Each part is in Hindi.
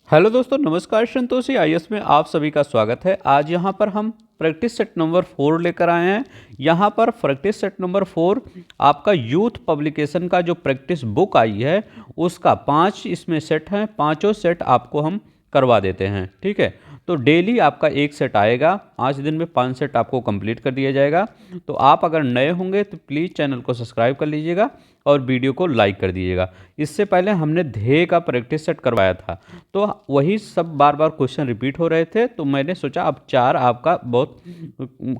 हेलो दोस्तों, नमस्कार। संतोषी आईएएस में आप सभी का स्वागत है। आज यहाँ पर हम प्रैक्टिस सेट नंबर 4 लेकर आए हैं। यहाँ पर प्रैक्टिस सेट नंबर 4 आपका यूथ पब्लिकेशन का जो प्रैक्टिस बुक आई है उसका 5 इसमें सेट हैं। पांचों सेट आपको हम करवा देते हैं, ठीक है। तो डेली आपका एक सेट आएगा, 5 दिन में 5 सेट आपको कंप्लीट कर दिया जाएगा। तो आप अगर नए होंगे तो प्लीज़ चैनल को सब्सक्राइब कर लीजिएगा और वीडियो को लाइक कर दीजिएगा। इससे पहले हमने ध्येय का प्रैक्टिस सेट करवाया था, तो वही सब बार बार क्वेश्चन रिपीट हो रहे थे, तो मैंने सोचा अब 4 आपका बहुत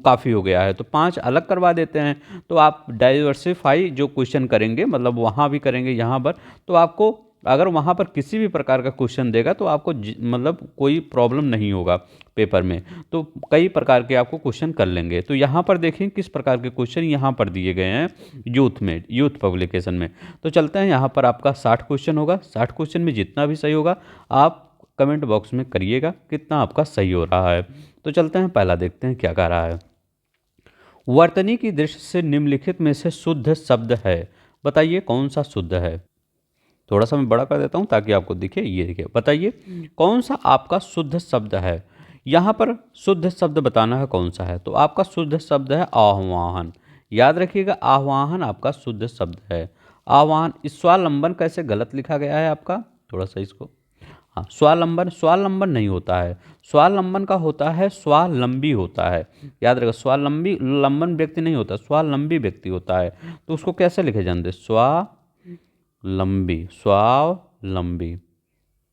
काफ़ी हो गया है, तो 5 अलग करवा देते हैं। तो आप डाइवर्सिफाई जो क्वेश्चन करेंगे, मतलब वहाँ भी करेंगे यहाँ पर, तो आपको अगर वहाँ पर किसी भी प्रकार का क्वेश्चन देगा तो आपको मतलब कोई प्रॉब्लम नहीं होगा पेपर में। तो कई प्रकार के आपको क्वेश्चन कर लेंगे। तो यहाँ पर देखें किस प्रकार के क्वेश्चन यहाँ पर दिए गए हैं यूथ में, यूथ पब्लिकेशन में। तो चलते हैं, यहाँ पर आपका 60 क्वेश्चन होगा। 60 क्वेश्चन में जितना भी सही होगा आप कमेंट बॉक्स में करिएगा कितना आपका सही हो रहा है। तो चलते हैं, पहला देखते हैं क्या कह रहा है। वर्तनी की दृष्टि से निम्नलिखित में से शुद्ध शब्द है, बताइए कौन सा शुद्ध है। थोड़ा सा मैं बड़ा कर देता हूँ ताकि आपको दिखे। ये देखिए, बताइए कौन सा आपका शुद्ध शब्द है। यहाँ पर शुद्ध शब्द बताना है कौन सा है। तो आपका शुद्ध शब्द है आह्वान। याद रखिएगा, आह्वान आपका शुद्ध शब्द है। आह्वान। स्वावलंबन कैसे गलत लिखा गया है आपका, थोड़ा सा इसको, हाँ, स्वावलंबन, स्वावलंबन नहीं होता है। स्वावलंबन का होता है स्वावलंबी होता है। याद रखो, स्वावलंबी लंबन व्यक्ति नहीं होता, स्वावलंबी व्यक्ति होता है। तो उसको कैसे लिखे जाते, लंबी, स्वावलंबी,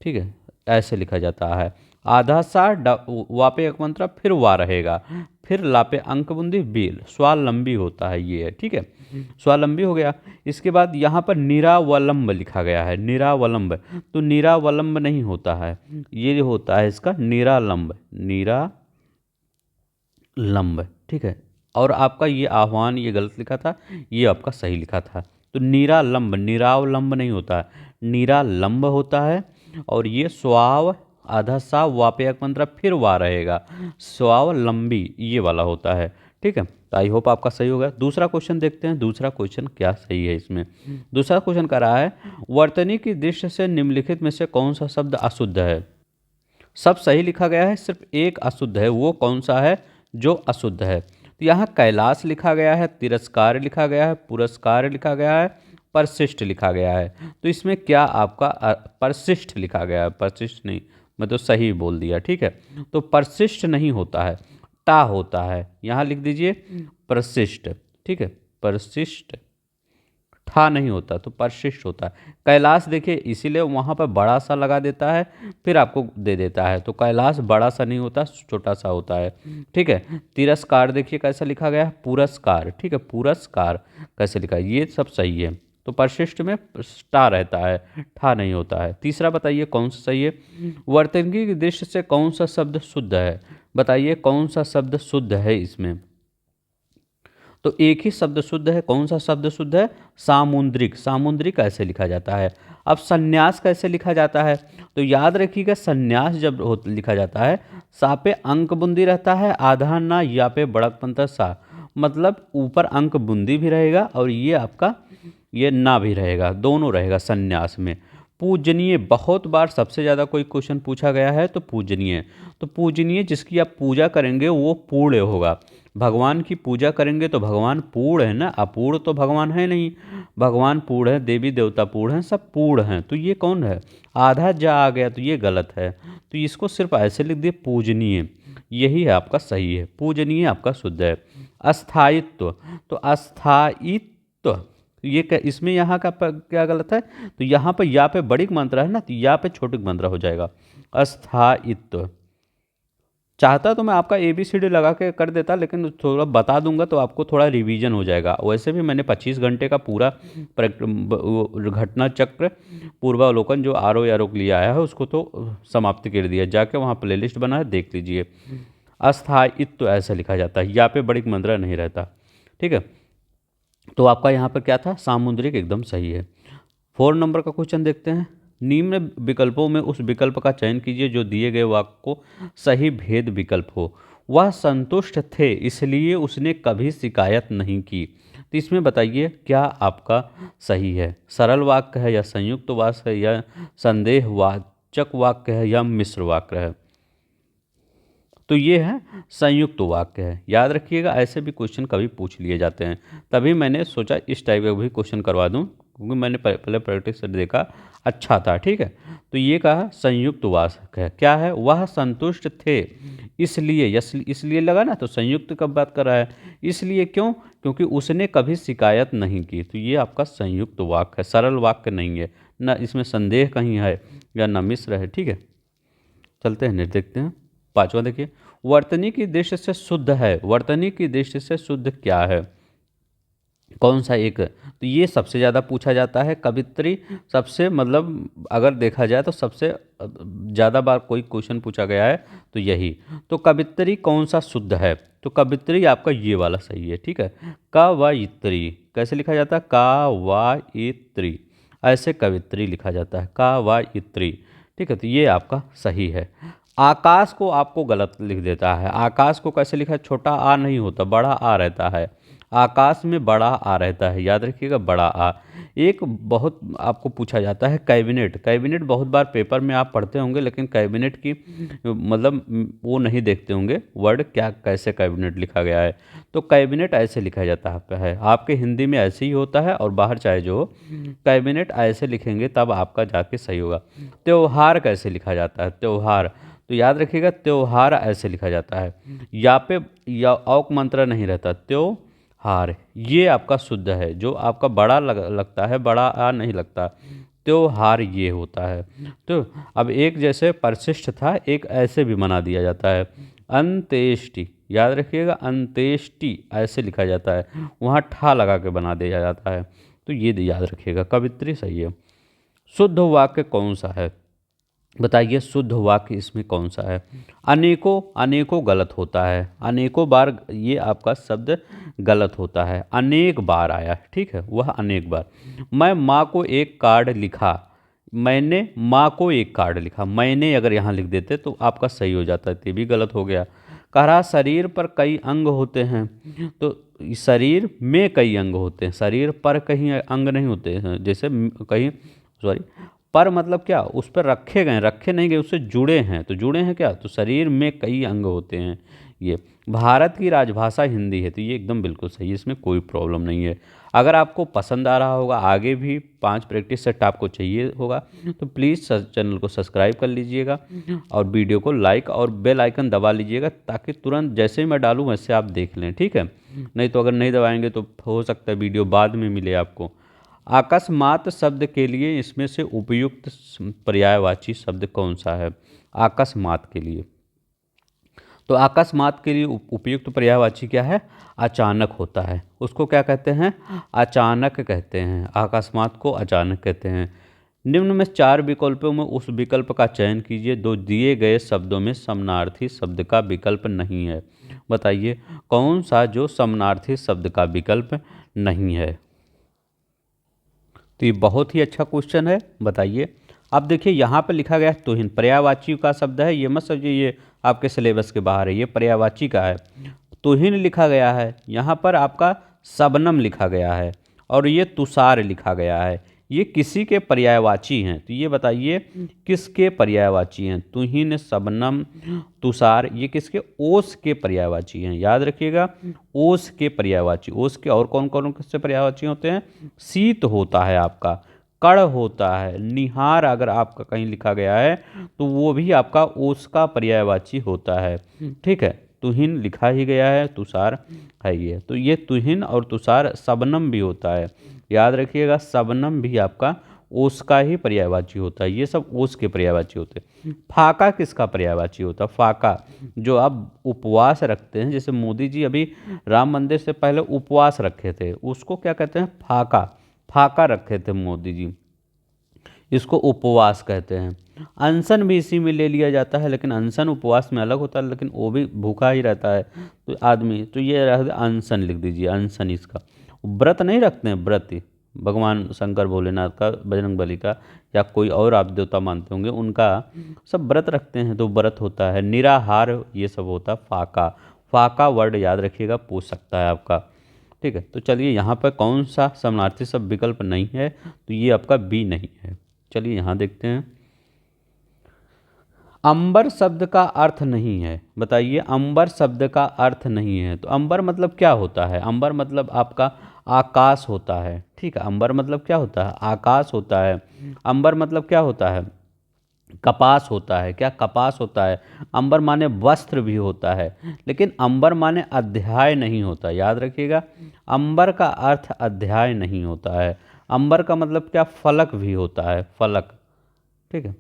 ठीक है, ऐसे लिखा जाता है। आधा सा वापे अकमंत्रा, फिर वा रहेगा, फिर लापे अंक बुंदी बील, स्वावलंबी होता है ये है, ठीक है। स्वावलंबी हो गया। इसके बाद यहाँ पर निरावलंब लिखा गया है, निरावलंब। तो निरावलंब नहीं होता है, ये होता है इसका निरालंब, निरालंब, ठीक है। और आपका ये आह्वान ये गलत लिखा था, ये आपका सही लिखा था। तो निरालंब, निरावलंब नहीं होता है, निरालंब होता है। और ये स्वाव आधा सा वापयक मंत्रा फिर वा रहेगा, स्वावलंबी ये वाला होता है, ठीक है। तो आई होप आपका सही होगा। दूसरा क्वेश्चन देखते हैं, दूसरा क्वेश्चन क्या सही है इसमें। दूसरा क्वेश्चन कर रहा है, वर्तनी की दृष्टि से निम्नलिखित में से कौन सा शब्द अशुद्ध है। सब सही लिखा गया है, सिर्फ एक अशुद्ध है। वो कौन सा है जो अशुद्ध है। तो यहाँ कैलाश लिखा गया है, तिरस्कार लिखा गया है, पुरस्कार लिखा गया है, परशिष्ट लिखा गया है। तो इसमें क्या आपका परशिष्ट लिखा गया है, परशिष्ट नहीं, मैं तो सही बोल दिया, ठीक है। तो परशिष्ट नहीं होता है, टा होता है। यहाँ लिख दीजिए परशिष्ट, ठीक है, परशिष्ट, ठा नहीं होता तो परशिष्ट होता है। कैलाश देखिए इसीलिए वहाँ पर बड़ा सा लगा देता है, फिर आपको दे देता है। तो कैलाश बड़ा सा नहीं होता, छोटा सा होता है, ठीक है। तिरस्कार देखिए कैसा लिखा गया है, पुरस्कार, ठीक है, पुरस्कार कैसे लिखा है, ये सब सही है। तो परशिष्ट में टा रहता है, ठा नहीं होता है। तीसरा बताइए कौन सा सही है। वर्तनी की दृष्टि से कौन सा शब्द शुद्ध है, बताइए कौन सा शब्द शुद्ध है इसमें। तो एक ही शब्द शुद्ध है, कौन सा शब्द शुद्ध है, सामुद्रिक। सामुद्रिक कैसे लिखा जाता है। अब संन्यास कैसे लिखा जाता है। तो याद रखिएगा, संन्यास जब लिखा जाता है, सा पे अंक बुंदी रहता है, आधा ना, या पे बड़क पंतर सा, मतलब ऊपर अंक बुंदी भी रहेगा और ये आपका ये ना भी रहेगा, दोनों रहेगा संन्यास में। पूजनीय, बहुत बार सबसे ज़्यादा कोई क्वेश्चन पूछा गया है तो पूजनीय। तो पूजनीय जिसकी आप पूजा करेंगे वो पूर्ण होगा। भगवान की पूजा करेंगे तो भगवान पूर्ण है ना, अपूर्ण तो भगवान है नहीं। भगवान पूर्ण है, देवी देवता पूर्ण हैं, सब पूर्ण हैं। तो ये कौन है, आधा जा आ गया तो ये गलत है। तो इसको सिर्फ ऐसे लिख दिए पूजनीय, यही है आपका सही है, पूजनीय आपका शुद्ध है। अस्थायित्व, तो अस्थायित्व ये क्या, इसमें यहाँ का क्या गलत है। तो यहाँ पर या पे बड़ी मात्रा है ना, तो या पे छोटी मात्रा हो जाएगा, अस्थायित्व। चाहता तो मैं आपका ABCD लगा के कर देता, लेकिन थोड़ा बता दूंगा तो आपको थोड़ा रिवीजन हो जाएगा। वैसे भी मैंने 25 घंटे का पूरा घटना चक्र पूर्वावलोकन जो आरोप आरोप लिया आया है उसको तो समाप्त कर दिया, जाके वहाँ प्लेलिस्ट बना है देख लीजिए। अस्थायित्व ऐसा लिखा जाता है, या पे बड़ी मात्रा नहीं रहता, ठीक है। तो आपका यहाँ पर क्या था, सामुद्रिक एकदम सही है। 4 नंबर का क्वेश्चन देखते हैं। निम्न विकल्पों में उस विकल्प का चयन कीजिए जो दिए गए वाक्य को सही भेद विकल्प हो। वह संतुष्ट थे इसलिए उसने कभी शिकायत नहीं की। तो इसमें बताइए क्या आपका सही है, सरल वाक्य है या संयुक्त वाक्य है या संदेहवाचक वाचक वाक्य है या मिश्र वाक्य है? तो ये है संयुक्त वाक्य है। याद रखिएगा, ऐसे भी क्वेश्चन कभी पूछ लिए जाते हैं, तभी मैंने सोचा इस टाइप का भी क्वेश्चन करवा दूं, क्योंकि मैंने पहले प्रैक्टिस से देखा, अच्छा था। ठीक है, तो ये कहा संयुक्त वाक्य है। क्या है? वह संतुष्ट थे इसलिए, इसलिए लगा ना, तो संयुक्त कब बात कर रहा है? इसलिए क्यों? क्योंकि उसने कभी शिकायत नहीं की। तो ये आपका संयुक्त वाक्य है, सरल वाक्य नहीं है, ना इसमें संदेह कहीं है या न मिश्र है। ठीक है, चलते हैं, देखते हैं पांचवा। देखिए, वर्तनी की दृष्टि से शुद्ध है। वर्तनी की दृष्टि से शुद्ध क्या है? कौन सा एक? तो ये सबसे ज़्यादा पूछा जाता है। कवित्री सबसे, मतलब अगर देखा जाए तो सबसे ज़्यादा बार कोई क्वेश्चन पूछा गया है तो यही। तो कवित्री कौन सा शुद्ध है? तो कवित्री आपका ये वाला सही है। ठीक है, कवयित्री कैसे लिखा जाता है? कवयित्री, ऐसे कवित्री लिखा जाता है, कवयित्री। ठीक है, तो ये आपका सही है। आकाश को आपको गलत लिख देता है। आकाश को कैसे लिखा है? छोटा आ नहीं होता, बड़ा आ रहता है। आकाश में बड़ा आ रहता है, याद रखिएगा, बड़ा आ। एक बहुत आपको पूछा जाता है कैबिनेट। कैबिनेट बहुत बार पेपर में आप पढ़ते होंगे, लेकिन कैबिनेट की मतलब वो नहीं देखते होंगे वर्ड क्या, कैसे कैबिनेट लिखा गया है। तो कैबिनेट ऐसे लिखा जाता है, आपके हिंदी में ऐसे ही होता है, और बाहर चाहे जो हो, कैबिनेट ऐसे लिखेंगे तब आपका जाके सही होगा। त्योहार कैसे लिखा जाता है? त्योहार, तो याद रखिएगा, त्योहार ऐसे लिखा जाता है, या पे या औक मंत्र नहीं रहता, त्योहार। ये आपका शुद्ध है। जो आपका बड़ा लगता है, बड़ा आ नहीं लगता, त्योहार ये होता है। तो अब एक जैसे परिशिष्ट था, एक ऐसे भी बना दिया जाता है, अंत्येष्टि। याद रखिएगा, अंत्येष्टि ऐसे लिखा जाता है, वहाँ ठा लगा के बना दिया जाता है। तो ये याद रखिएगा, कवित्री सही है। शुद्ध वाक्य कौन सा है? बताइए, शुद्ध वाक्य इसमें कौन सा है? अनेकों, अनेकों गलत होता है, अनेकों बार ये आपका शब्द गलत होता है, अनेक बार आया है। ठीक है, वह अनेक बार। मैं माँ को एक कार्ड लिखा, मैंने माँ को एक कार्ड लिखा, मैंने अगर यहाँ लिख देते तो आपका सही हो जाता है, ये भी गलत हो गया। कह रहा शरीर पर कई अंग होते हैं, तो शरीर में कई अंग होते हैं, शरीर पर कहीं अंग नहीं होते हैं, जैसे कहीं, सॉरी, पर मतलब क्या, उस पर रखे गए, रखे नहीं गए, उससे जुड़े हैं, तो जुड़े हैं क्या, तो शरीर में कई अंग होते हैं। ये भारत की राजभाषा हिंदी है, तो ये एकदम बिल्कुल सही है, इसमें कोई प्रॉब्लम नहीं है। अगर आपको पसंद आ रहा होगा, आगे भी 5 प्रैक्टिस सेट आपको चाहिए होगा, तो प्लीज़ चैनल को सब्सक्राइब कर लीजिएगा, और वीडियो को लाइक और बेल आइकन दबा लीजिएगा, ताकि तुरंत जैसे ही मैं डालूँ वैसे आप देख लें। ठीक है, नहीं तो अगर नहीं दबाएंगे तो हो सकता है वीडियो बाद में मिले आपको। अकस्मात शब्द के लिए इसमें से उपयुक्त पर्यायवाची शब्द कौन सा है? अकस्मात के लिए, तो अकस्मात के लिए उपयुक्त पर्यायवाची क्या है? अचानक होता है, उसको क्या कहते हैं? अचानक कहते हैं, अकस्मात को अचानक कहते हैं। निम्न में 4 विकल्पों में उस विकल्प का चयन कीजिए दो दिए गए शब्दों में समानार्थी शब्द का विकल्प नहीं है। बताइए कौन सा जो समानार्थी शब्द का विकल्प नहीं है? तो ये बहुत ही अच्छा क्वेश्चन है, बताइए। अब देखिए यहाँ पर लिखा गया है तुहिन, पर्यायवाची का शब्द है, ये मत समझिए ये आपके सिलेबस के बाहर है, ये पर्यायवाची का है। तुहिन लिखा गया है, यहाँ पर आपका शबनम लिखा गया है, और ये तुषार लिखा गया है, ये किसी के पर्यायवाची हैं। तो ये बताइए किसके पर्यायवाची हैं? तुहिन, शबनम, तुषार, ये किसके? ओस के पर्यायवाची हैं। याद रखिएगा, ओस के पर्यायवाची। ओस के और कौन कौन किससे पर्यायवाची होते हैं? शीत होता है आपका, कड़ होता है, निहार अगर आपका कहीं लिखा गया है तो वो भी आपका ओस का पर्यायवाची होता है। ठीक है, तुहिन लिखा ही गया है, तुषार है ये, तो ये तुहिन और तुषार। शबनम भी होता है, याद रखिएगा, शबनम भी आपका ओस का ही पर्यायवाची होता है, ये सब ओस के पर्यायवाची होते हैं। फाका किसका पर्यायवाची होता है? फाका, जो आप उपवास रखते हैं, जैसे मोदी जी अभी राम मंदिर से पहले उपवास रखे थे, उसको क्या कहते हैं? फाका, फाका रखे थे मोदी जी, इसको उपवास कहते हैं। अनशन भी इसी में ले लिया जाता है, लेकिन अनशन उपवास में अलग होता है, लेकिन वो भी भूखा ही रहता है तो आदमी, तो ये अनशन लिख दीजिए, अनशन इसका। व्रत नहीं रखते हैं, व्रत भगवान शंकर भोलेनाथ का, बजरंगबली का, या कोई और आप देवता मानते होंगे उनका, सब व्रत रखते हैं तो व्रत होता है। निराहार ये सब होता है। फाका, फाका वर्ड याद रखिएगा, पूछ सकता है आपका। ठीक है, तो चलिए यहाँ पर कौन सा समानार्थी शब्द विकल्प नहीं है? तो ये आपका बी नहीं है। चलिए यहाँ देखते हैं, अंबर शब्द का अर्थ नहीं है, बताइए, अंबर शब्द का अर्थ नहीं है। तो अंबर मतलब क्या होता है? अंबर मतलब आपका आकाश होता है, ठीक है। अंबर मतलब क्या होता है? आकाश होता है। अंबर मतलब क्या होता है? कपास होता है। क्या कपास होता है? अंबर माने वस्त्र भी होता है, लेकिन अंबर माने अध्याय नहीं होता, याद रखिएगा। अंबर का अर्थ अध्याय नहीं होता है। अंबर का मतलब क्या? फलक भी होता है, फलक, ठीक है।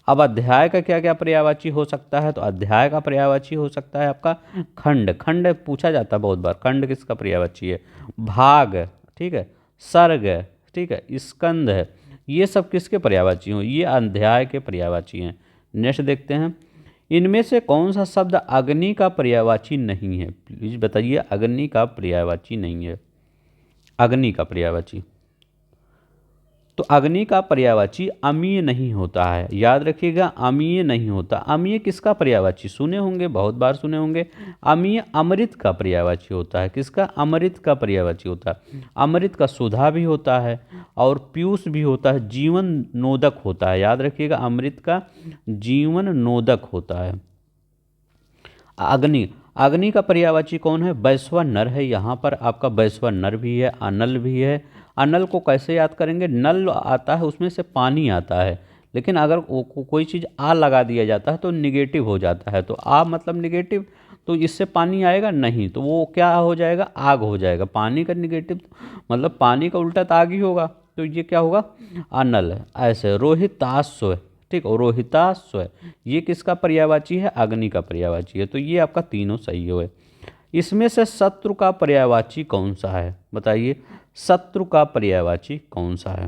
अब अध्याय का क्या क्या पर्यायवाची हो सकता है? तो अध्याय का पर्यायवाची हो सकता है आपका खंड। खंड पूछा जाता है बहुत बार, खंड किसका पर्यायवाची है? भाग, ठीक है। सर्ग, ठीक है। स्कंद है, ये सब किसके पर्यायवाची हो? ये अध्याय के पर्यायवाची हैं। नेक्स्ट देखते हैं, इनमें से कौन सा शब्द अग्नि का पर्यायवाची नहीं है? प्लीज बताइए, अग्नि का पर्यायवाची नहीं है। अग्नि का पर्यायवाची, तो अग्नि का पर्यायवाची अमीय नहीं होता है, याद रखिएगा, अमीय नहीं होता। अमीय किसका पर्यायवाची? सुने होंगे, बहुत बार सुने होंगे। अमीय अमृत का पर्यायवाची होता है। किसका? अमृत का पर्यायवाची होता है। अमृत का सुधा भी होता है और पीयूष भी होता है, जीवन नोदक होता है, याद रखिएगा, अमृत का जीवन नोदक होता है। अग्नि, अग्नि का पर्यायवाची कौन है? वैश्वा नर है। यहाँ पर आपका वैश्वा नर भी है, अनल भी है। अनल को कैसे याद करेंगे? नल आता है, उसमें से पानी आता है, लेकिन अगर कोई चीज़ आ लगा दिया जाता है तो निगेटिव हो जाता है। तो आ मतलब निगेटिव, तो इससे पानी आएगा नहीं, तो वो क्या हो जाएगा? आग हो जाएगा। पानी का निगेटिव मतलब पानी का उल्टा तो आग ही होगा, तो ये क्या होगा? अनल। ऐसे रोहिताश्व, ठीक, और रोहिताश्व, ये किसका पर्यायवाची है? अग्नि का पर्यायवाची है। तो ये आपका तीनों सही हुए। इसमें से शत्रु का पर्यायवाची कौन सा है? बताइए, शत्रु का पर्यायवाची कौन सा है?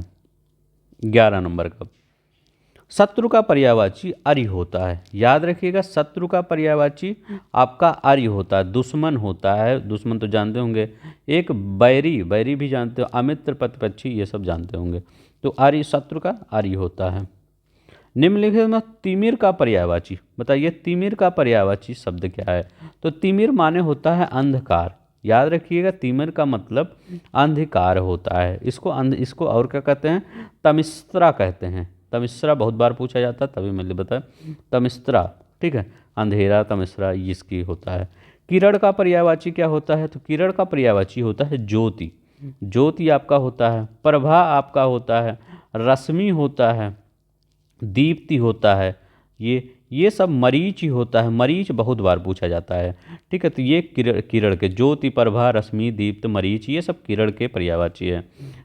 11 नंबर का। शत्रु का पर्यायवाची अर्य होता है, याद रखिएगा। शत्रु का पर्यायवाची आपका अर्य होता है, दुश्मन होता है। दुश्मन तो जानते होंगे। एक बैरी, बैरी भी जानते हो, अमित्र, प्रतिपक्षी, ये सब जानते होंगे। तो अर्य, शत्रु का अर्य होता है। निम्नलिखित में तिमिर का पर्यायवाची, बताइए, तिमिर का पर्यायवाची शब्द क्या है? तो तिमिर माने होता है अंधकार, याद रखिएगा। तिमिर का मतलब अंधकार होता है। इसको और क्या कहते हैं? तमिश्रा कहते हैं। तमिश्रा बहुत बार पूछा जाता है, तभी मैंने बताया तमिश्रा, ठीक है। अंधेरा, तमिश्रा, इसकी होता है। किरण का पर्यायवाची क्या होता है? तो किरण का पर्यायवाची होता है ज्योति। ज्योति आपका होता है। प्रभा आपका होता है। रश्मि होता है। दीप्ति होता है। ये सब मरीच ही होता है। मरीच बहुत बार पूछा जाता है, ठीक है। तो ये किरण, किरण के ज्योति, प्रभा, रश्मि, दीप्त, मरीच, ये सब किरण के पर्यायवाची है,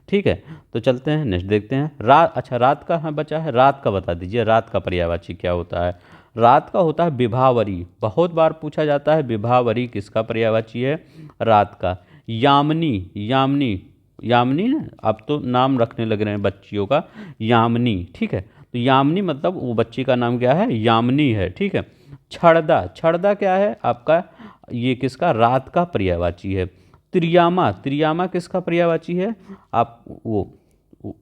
ठीक है। तो चलते हैं, नेक्स्ट देखते हैं। रात, अच्छा रात का हाँ बचा है, रात का बता दीजिए, रात का पर्यायवाची क्या होता है? रात का होता है विभावरी, बहुत बार पूछा जाता है। विभावरी किसका पर्यायवाची है? रात का। यामिनी, यामिनी, यामिनी ना, अब तो नाम रखने लग रहे हैं बच्चियों का, यामिनी, ठीक है। तो यामिनी मतलब वो बच्ची का नाम क्या है? यामिनी है, ठीक है। छड़दा, छड़दा क्या है आपका? ये किसका? रात का पर्यायवाची है। त्रियामा, त्रियामा किसका पर्यायवाची है? आप वो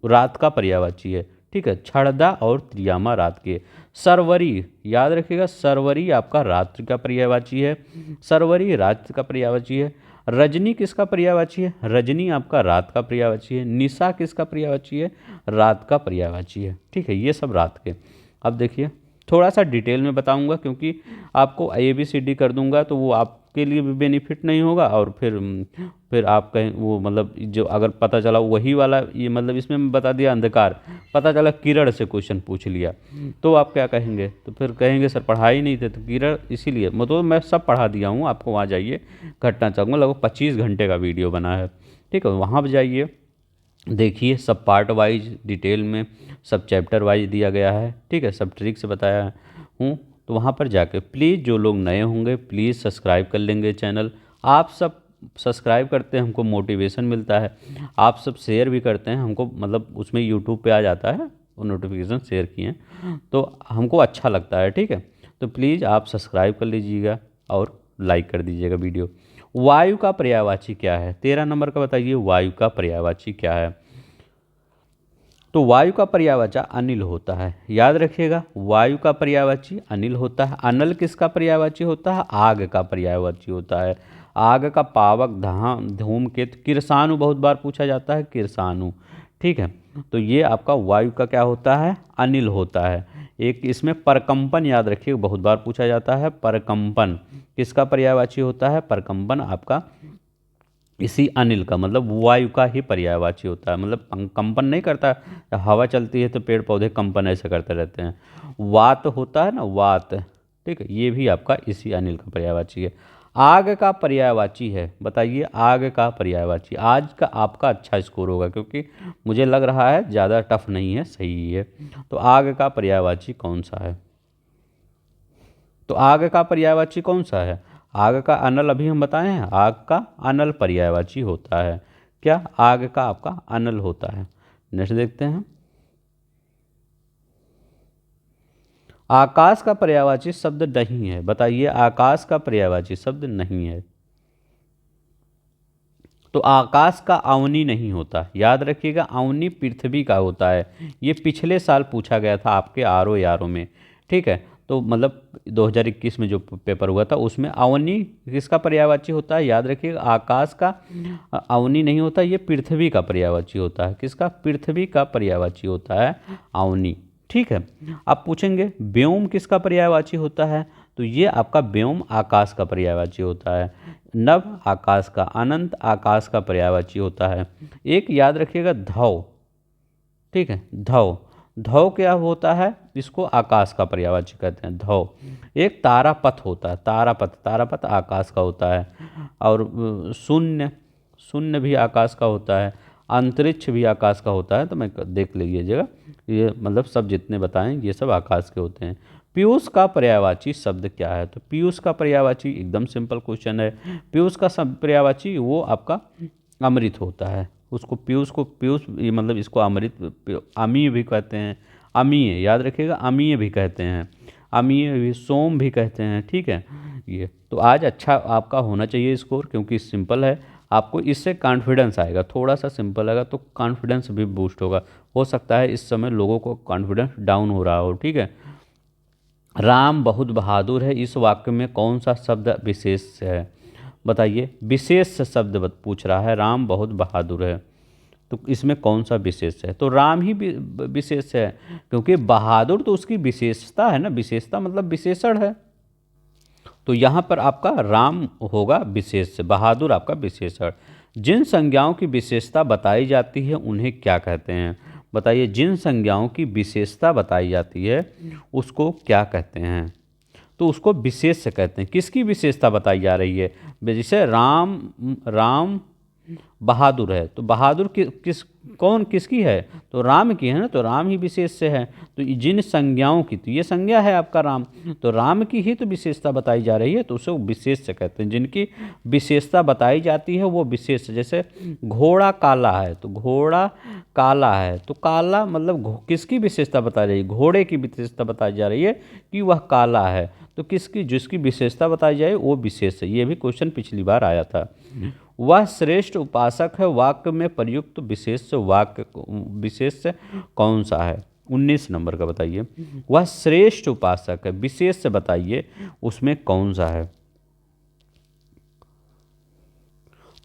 रात का पर्यायवाची है, ठीक है। छड़दा और त्रियामा रात के। सरवरी, याद रखिएगा, सरवरी आपका रात्रि का पर्यायवाची है। सरवरी रात का पर्यायवाची है। रजनी किसका पर्यायवाची है? रजनी आपका रात का पर्यायवाची है। निशा किसका पर्यायवाची है? रात का पर्यायवाची है, ठीक है। ये सब रात के। अब देखिए, थोड़ा सा डिटेल में बताऊंगा, क्योंकि आपको ABCD कर दूंगा तो वो आपके लिए भी बेनिफिट नहीं होगा, और फिर आप कहें वो मतलब जो अगर पता चला वही वाला, ये मतलब इसमें मैं बता दिया अंधकार, पता चला किरण से क्वेश्चन पूछ लिया, तो आप क्या कहेंगे? तो फिर कहेंगे सर पढ़ाई नहीं थे, तो किरण इसीलिए मतलब मैं सब पढ़ा दिया हूँ आपको। वहाँ जाइए, घटना चाहूँगा, लगभग 25 घंटे का वीडियो बना है, ठीक है। वहाँ पर जाइए, देखिए, सब पार्ट वाइज डिटेल में, सब चैप्टर वाइज दिया गया है, ठीक है। सब ट्रिक से बताया हूँ। तो वहाँ पर जाके प्लीज़, जो लोग नए होंगे प्लीज़ सब्सक्राइब कर लेंगे चैनल। आप सब सब्सक्राइब करते हैं, हमको मोटिवेशन मिलता है। आप सब शेयर भी करते हैं, हमको मतलब उसमें यूट्यूब पे आ जाता है वो नोटिफिकेशन, शेयर किए तो हमको अच्छा लगता है, ठीक है। तो प्लीज़ आप सब्सक्राइब कर लीजिएगा और लाइक कर दीजिएगा वीडियो। वायु का पर्यायवाची क्या है? 13 नंबर का बताइए, वायु का पर्यायवाची क्या है? तो वायु का पर्यायवाची अनिल होता है, याद रखिएगा। वायु का पर्यायवाची अनिल होता है। अनल किसका पर्यायवाची होता है? आग का पर्यायवाची होता है। आग का पावक, धाम, धूमकेतु, किरसाणु बहुत बार पूछा जाता है, किरसाणु, ठीक है। तो ये आपका वायु का क्या होता है, अनिल होता है। एक इसमें परकंपन याद रखिए, बहुत बार पूछा जाता है। परकंपन किसका पर्यायवाची होता है, परकंपन आपका इसी अनिल का, मतलब वायु का ही पर्यायवाची होता है। मतलब कंपन नहीं करता, हवा चलती है तो पेड़ पौधे कंपन ऐसे करते रहते हैं। वात होता है ना, वात, ठीक है, ये भी आपका इसी अनिल का पर्यायवाची है। आग का पर्यायवाची है, बताइए आग का पर्यायवाची। आज का आपका अच्छा स्कोर होगा क्योंकि मुझे लग रहा है ज़्यादा टफ नहीं है, सही है। तो आग का पर्यायवाची कौन सा है, तो आग का पर्यायवाची कौन सा है, आग का अनल अभी हम बताए हैं, आग का अनल पर्यायवाची होता है। क्या, आग का आपका अनल होता है। नेक्स्ट देखते हैं, आकाश का पर्यायवाची शब्द नहीं है, बताइए आकाश का पर्यायवाची शब्द नहीं है। तो आकाश का अवनी नहीं होता, याद रखिएगा, अवनी पृथ्वी का होता है। ये पिछले साल पूछा गया था आपके आरओ यारों में, ठीक है। तो मतलब 2021 में जो पेपर हुआ था उसमें अवनी किसका पर्यायवाची होता है, याद रखिएगा, आकाश का अवनी नहीं होता, ये पृथ्वी का पर्यायवाची होता है। किसका, पृथ्वी का पर्यायवाची होता है अवनी, ठीक है। आप पूछेंगे व्योम किसका पर्यायवाची होता है, तो ये आपका व्योम आकाश का पर्यायवाची होता है। नभ आकाश का, अनंत आकाश का पर्यायवाची होता है। एक याद रखिएगा धव, ठीक है, धव, धव क्या होता है, इसको आकाश का पर्यायवाची कहते हैं, धव। एक तारापथ होता है, तारापथ, तारापथ आकाश का होता है। और शून्य, शून्य भी आकाश का होता है। अंतरिक्ष भी आकाश का होता है। तो मैं देख लीजिएगा, ये मतलब सब जितने बताएं ये सब आकाश के होते हैं। पीयूष का पर्यायवाची शब्द क्या है, तो पीयूष का पर्यायवाची एकदम सिंपल क्वेश्चन है। पीयूष का पर्यायवाची वो आपका अमृत होता है। उसको पीयूष को, पीयूष ये मतलब इसको अमृत, अमीय भी कहते हैं, अमीय याद रखिएगा, अमीय भी कहते हैं, अमीय भी, सोम भी कहते हैं, ठीक है। ये तो आज अच्छा आपका होना चाहिए स्कोर, क्योंकि सिंपल है। आपको इससे कॉन्फिडेंस आएगा, थोड़ा सा सिंपल आएगा तो कॉन्फिडेंस भी बूस्ट होगा। हो सकता है इस समय लोगों को कॉन्फिडेंस डाउन हो रहा हो, ठीक है। राम बहुत बहादुर है, इस वाक्य में कौन सा शब्द विशेष है, बताइए। विशेष शब्द पूछ रहा है, राम बहुत बहादुर है, तो इसमें कौन सा विशेष है, तो राम ही विशेष है, क्योंकि बहादुर तो उसकी विशेषता है ना, विशेषता मतलब विशेषण है। तो यहाँ पर आपका राम होगा विशेष, बहादुर आपका विशेषण। जिन संज्ञाओं की विशेषता बताई जाती है उन्हें क्या कहते हैं, बताइए। जिन संज्ञाओं की विशेषता बताई जाती है उसको क्या कहते हैं, तो उसको विशेष कहते हैं। किसकी विशेषता बताई जा रही है, जैसे राम, राम बहादुर है, तो बहादुर किस, कौन किसकी है, तो राम की है ना, तो राम ही विशेष से है। तो जिन संज्ञाओं की, तो ये संज्ञा है आपका राम, तो राम की ही तो विशेषता बताई जा रही है, तो उसे विशेष से कहते हैं। जिनकी विशेषता बताई जाती है वो विशेष। जैसे घोड़ा काला है, तो घोड़ा काला है, तो काला मतलब किसकी विशेषता बताई जा रही है, घोड़े की विशेषता बताई जा रही है कि वह काला है, तो किसकी, जिसकी विशेषता बताई जाए वो विशेष है। ये भी क्वेश्चन पिछली बार आया था। वह श्रेष्ठ उपासक है, वाक्य में प्रयुक्त विशेष वाक्य विशेष कौन सा है, 19 नंबर का बताइए। वह श्रेष्ठ उपासक है, विशेष से बताइए उसमें कौन सा है।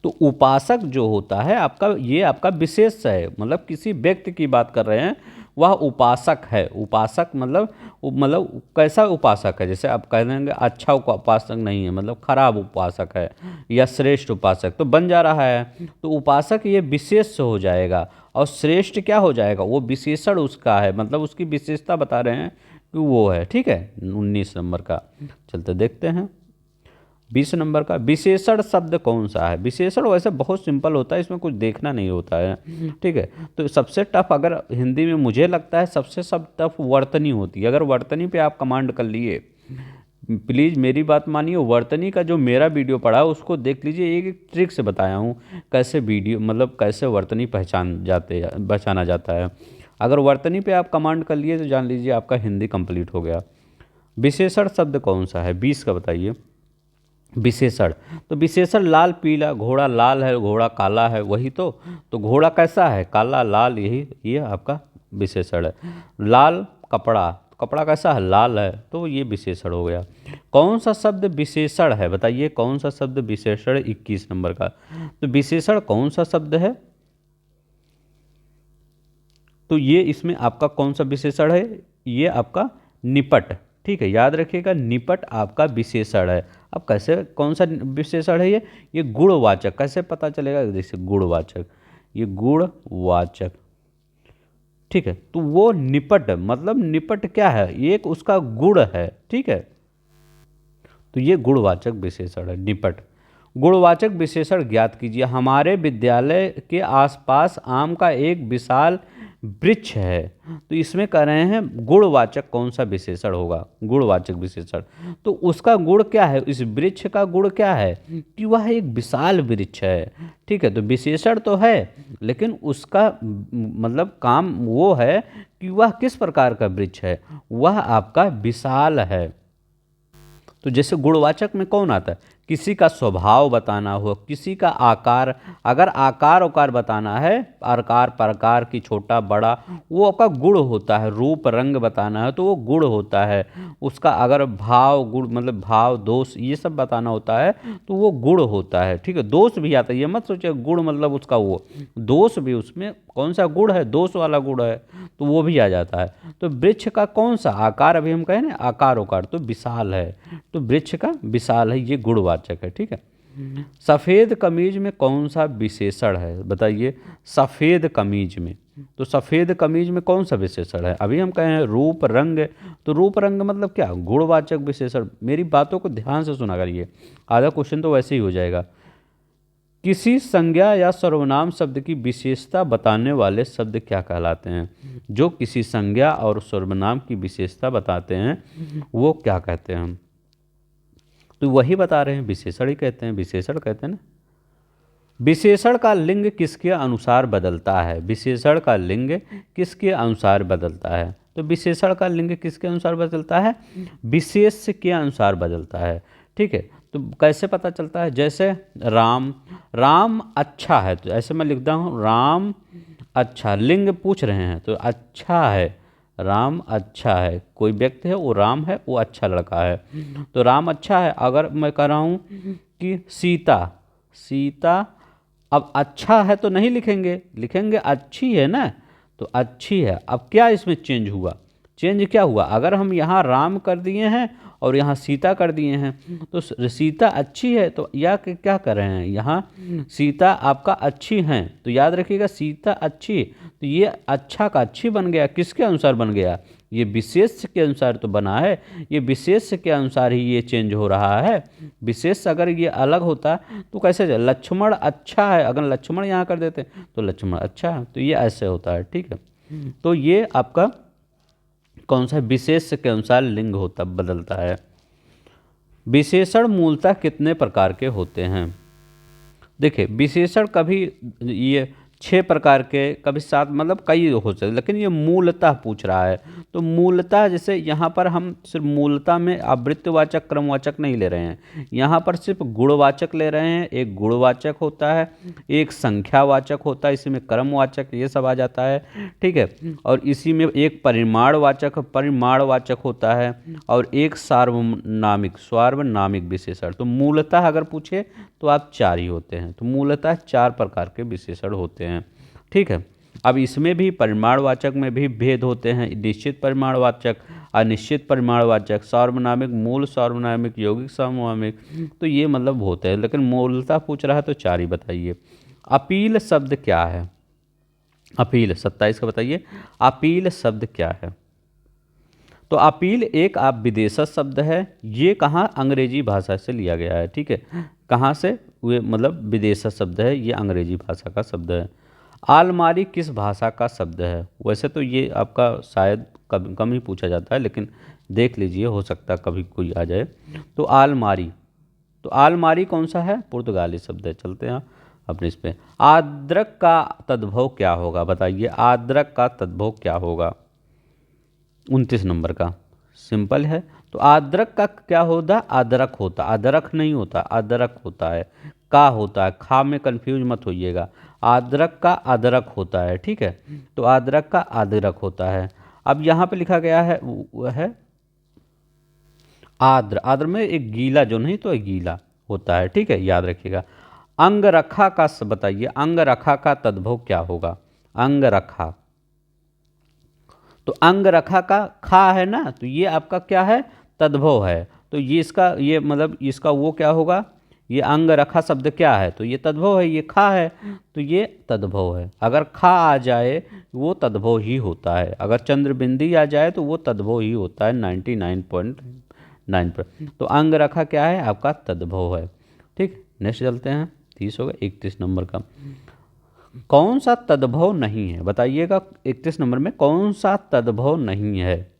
तो उपासक जो होता है आपका, ये आपका विशेष है, मतलब किसी व्यक्ति की बात कर रहे हैं, वह उपासक है। उपासक मतलब कैसा उपासक है, जैसे आप कह देंगे अच्छा उपासक नहीं है, मतलब खराब उपासक है, या श्रेष्ठ उपासक, तो बन जा रहा है। तो उपासक ये विशेष हो जाएगा, और श्रेष्ठ क्या हो जाएगा, वो विशेषण उसका है, मतलब उसकी विशेषता बता रहे हैं कि वो है, ठीक है। 19 नंबर का चलते देखते हैं। 20 नंबर का विशेषण शब्द कौन सा है। विशेषण वैसे बहुत सिंपल होता है, इसमें कुछ देखना नहीं होता है, ठीक है। तो सबसे टफ अगर हिंदी में मुझे लगता है सबसे सब टफ वर्तनी होती है। अगर वर्तनी पे आप कमांड कर लिए, प्लीज़ मेरी बात मानिए, वर्तनी का जो मेरा वीडियो पड़ा है उसको देख लीजिए, एक एक ट्रिक से बताया हूँ कैसे वीडियो, मतलब कैसे वर्तनी पहचाना जाता है। अगर वर्तनी पे आप कमांड कर लिए तो जान लीजिए आपका हिंदी कंप्लीट हो गया। विशेषण शब्द कौन सा है, 20 का बताइए। विशेषण, तो विशेषण लाल पीला, घोड़ा लाल है, घोड़ा काला है, वही तो घोड़ा कैसा है, काला लाल, यही ये आपका विशेषण है। लाल कपड़ा, कपड़ा कैसा है, लाल है, तो ये विशेषण हो गया। कौन सा शब्द विशेषण है, बताइए कौन सा शब्द विशेषण, 21 नंबर का। तो विशेषण कौन सा शब्द है, तो ये इसमें आपका कौन सा विशेषण है, ये आपका निपट, ठीक है, याद रखिएगा निपट आपका विशेषण है। अब कैसे, कौन सा विशेषण है ये गुणवाचक, कैसे पता चलेगा, जैसे गुणवाचक, ये गुणवाचक, ठीक है, तो वो निपट, मतलब निपट क्या है, एक उसका गुण है, ठीक है, तो ये गुणवाचक विशेषण है निपट। गुणवाचक विशेषण ज्ञात कीजिए। हमारे विद्यालय के आसपास आम का एक विशाल वृक्ष है, तो इसमें कह रहे हैं गुणवाचक कौन सा विशेषण होगा, गुणवाचक विशेषण, तो उसका गुण क्या है, इस वृक्ष का गुण क्या है कि वह एक विशाल वृक्ष है, ठीक है, तो विशेषण तो है लेकिन उसका मतलब काम वो है कि वह किस प्रकार का वृक्ष है, वह आपका विशाल है। तो जैसे गुणवाचक में कौन आता है, किसी का स्वभाव बताना हो, किसी का आकार, अगर आकार उकार बताना है, आकार प्रकार की छोटा बड़ा, वो आपका गुण होता है। रूप रंग बताना है तो वो गुण होता है। उसका अगर भाव गुण मतलब भाव दोष ये सब बताना होता है तो वो गुण होता है, ठीक है। दोष भी आता है, ये मत सोचिए गुण मतलब उसका वो, दोष भी उसमें कौन सा गुण है, दोष वाला गुण है तो वो भी आ जाता है। तो वृक्ष का कौन सा आकार, अभी हम कहें ना आकार उकार, तो विशाल है, तो वृक्ष का विशाल है, ये गुणवाचक है, ठीक है। सफ़ेद कमीज में कौन सा विशेषण है बताइए, सफ़ेद कमीज में, तो सफ़ेद कमीज में कौन सा विशेषण है, अभी हम कहें रूप रंग, तो रूप रंग मतलब क्या, गुणवाचक विशेषण। मेरी बातों को ध्यान से सुना करिए, आधा क्वेश्चन तो वैसे ही हो जाएगा। किसी संज्ञा या सर्वनाम शब्द की विशेषता बताने वाले शब्द क्या कहलाते हैं, जो किसी संज्ञा और सर्वनाम की विशेषता बताते हैं वो क्या कहते हैं हम, तो वही बता रहे हैं, विशेषण ही कहते हैं, विशेषण कहते हैं ना। विशेषण का लिंग किसके अनुसार बदलता है, विशेषण का लिंग किसके अनुसार बदलता है, तो विशेषण का लिंग किसके अनुसार बदलता है, विशेष के अनुसार बदलता है, ठीक है। तो कैसे पता चलता है, जैसे राम, राम अच्छा है, तो ऐसे मैं लिखता हूँ राम अच्छा, लिंग पूछ रहे हैं तो अच्छा है, राम अच्छा है, कोई व्यक्ति है वो राम है, वो अच्छा लड़का है, तो राम अच्छा है। अगर मैं कह रहा हूँ कि सीता, सीता, अब अच्छा है तो नहीं लिखेंगे, लिखेंगे अच्छी है ना, तो अच्छी है। अब क्या इसमें चेंज हुआ, चेंज क्या हुआ, अगर हम यहाँ राम कर दिए हैं और यहाँ सीता कर दिए हैं, तो सीता अच्छी है, तो या क्या कर रहे हैं यहाँ, सीता आपका अच्छी हैं, तो याद रखिएगा सीता अच्छी, तो ये अच्छा का अच्छी बन गया, किसके अनुसार बन गया, ये विशेष के अनुसार तो बना है, ये विशेष के अनुसार ही ये चेंज हो रहा है। विशेष अगर ये अलग होता तो कैसे जाए, लक्ष्मण अच्छा है, अगर लक्ष्मण यहाँ कर देते तो लक्ष्मण अच्छा है, तो ये ऐसे होता है, ठीक है। तो ये आपका कौन सा विशेष के अनुसार लिंग होता बदलता है। विशेषण मूलतः कितने प्रकार के होते हैं, देखिए विशेषण कभी ये 6 प्रकार के, कभी 7, मतलब कई हो सकते, लेकिन ये मूलतः पूछ रहा है, तो मूलतः जैसे यहाँ पर हम सिर्फ मूलतः में आवृत्तिवाचक क्रमवाचक नहीं ले रहे हैं, यहाँ पर सिर्फ गुणवाचक ले रहे हैं। एक गुणवाचक होता है, एक संख्यावाचक होता है, इसी में क्रमवाचक ये सब आ जाता है, ठीक है, और इसी में एक परिमाणवाचक होता है, और एक सार्वनामिक विशेषण। तो मूलतः अगर पूछे तो आप 4 ही होते हैं, तो मूलतः 4 प्रकार के विशेषण होते हैं, ठीक है। अब इसमें भी परिमाणवाचक में भी भेद होते हैं, निश्चित परिमाणवाचक, अनिश्चित परिमाणवाचक, सार्वनामिक, मूल सार्वनामिक, यौगिक सार्वनामिक, तो ये मतलब होते हैं, लेकिन मूलतः पूछ रहा है तो 4 ही बताइए। अपील शब्द क्या है, अपील 27 का बताइए, अपील शब्द क्या है, तो अपील एक आप विदेशज शब्द है, ये कहाँ अंग्रेजी भाषा से लिया गया है, ठीक है, कहाँ से, वे मतलब विदेशज शब्द है, ये अंग्रेजी भाषा का शब्द है। आलमारी किस भाषा का शब्द है, वैसे तो ये आपका शायद कम ही पूछा जाता है, लेकिन देख लीजिए हो सकता है कभी कोई आ जाए। तो आलमारी, तो आलमारी कौन सा है, पुर्तगाली शब्द है। चलते हैं अपने इस पे। आद्रक का तद्भव क्या होगा बताइए, आद्रक का तद्भव क्या होगा, 29 नंबर का, सिंपल है। तो आद्रक का क्या होता, अदरक होता, अदरक नहीं होता, अदरक होता है, का होता है, खा में कंफ्यूज मत होइएगा, आद्रक का अदरक होता है, ठीक है, तो आद्रक का अदरक होता है। अब यहाँ पे लिखा गया है वो है आद्र, आद्र में एक गीला जो नहीं तो एक गीला होता है, ठीक है, याद रखिएगा। अंगरखा का बताइए, अंगरखा का तद्भव क्या होगा, अंगरखा, तो अंग रखा का खा है ना, तो ये आपका क्या है, तद्भव है। तो ये इसका ये मतलब इसका वो क्या होगा, ये अंग रखा शब्द क्या है, तो ये तद्भव है, ये खा है, तो ये तद्भव है। अगर खा आ जाए वो तद्भव ही होता है, अगर चंद्र बिंदी आ जाए तो वो तद्भव ही होता है 99.9 पर। तो अंग रखा क्या है आपका, तद्भव है। ठीक, नेक्स्ट चलते हैं, 30 हो गया। 31 नंबर का, कौन सा तद्भव नहीं है, बताइएगा 31 नंबर में कौन सा तद्भव नहीं है,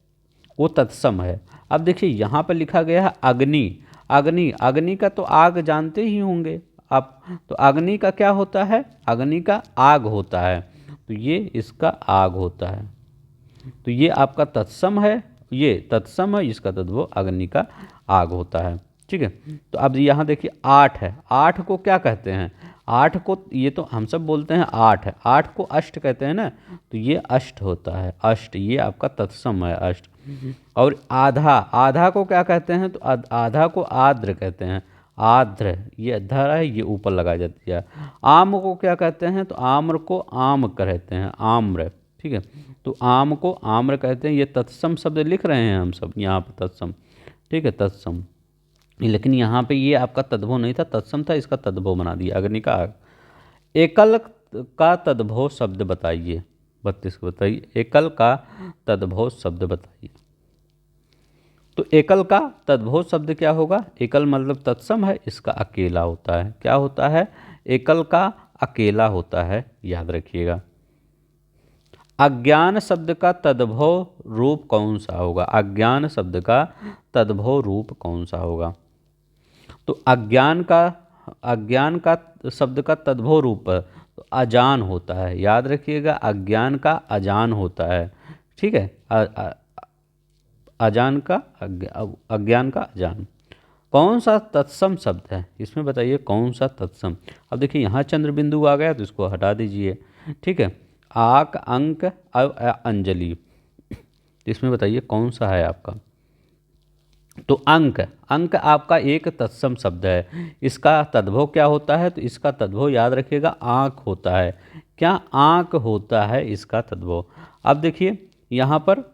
वो तत्सम है। अब देखिए यहाँ पर लिखा गया है अग्नि। अग्नि, अग्नि का तो आग जानते ही होंगे आप, तो अग्नि का क्या होता है, अग्नि का आग होता है, तो ये इसका आग होता है, तो ये आपका तत्सम है, ये तत्सम है, इसका तद्भव अग्नि का आग होता है। ठीक है, तो अब यहाँ देखिए 8 है, 8 को क्या कहते हैं, 8 को, ये तो हम सब बोलते हैं 8 है, 8 को अष्ट कहते हैं ना, तो ये अष्ट होता है, अष्ट, ये आपका तत्सम है, अष्ट। और आधा, आधा को क्या कहते हैं, तो आधा को आद्र कहते हैं, आद्र, ये धर है, ये ऊपर लगाई जाती है। आम को क्या कहते हैं, तो आम्र को आम कहते हैं, आम्र। ठीक है, तो आम को आम्र कहते हैं, ये तत्सम शब्द लिख रहे हैं हम सब यहाँ पर, तत्सम। ठीक है, तत्सम, लेकिन यहाँ पे ये आपका तद्भव नहीं था, तत्सम था, इसका तद्भव बना दिया, अग्नि का आग। एकल का तद्भव शब्द बताइए, 32 को बताइए, एकल का तद्भव शब्द बताइए। तो एकल का तद्भव शब्द क्या होगा, एकल मतलब तत्सम है, इसका अकेला होता है, क्या होता है, एकल का अकेला होता है, याद रखिएगा। अज्ञान शब्द का तद्भव रूप कौन सा होगा, अज्ञान शब्द का तद्भव रूप कौन सा होगा, तो अज्ञान का शब्द का तद्भव रूप तो अजान होता है, याद रखिएगा, अज्ञान का अजान होता है। ठीक है, अजान का अज्ञान का अजान। कौन सा तत्सम शब्द है, इसमें बताइए कौन सा तत्सम। अब देखिए यहाँ चंद्र बिंदु आ गया तो इसको हटा दीजिए। ठीक है, आक, अंक, अंजलि, इसमें बताइए कौन सा है आपका, तो अंक, अंक आपका एक तत्सम शब्द है, इसका तद्भव क्या होता है, तो इसका तद्भव याद रखिएगा आँख होता है, क्या आँख होता है इसका तद्भव। अब देखिए यहाँ पर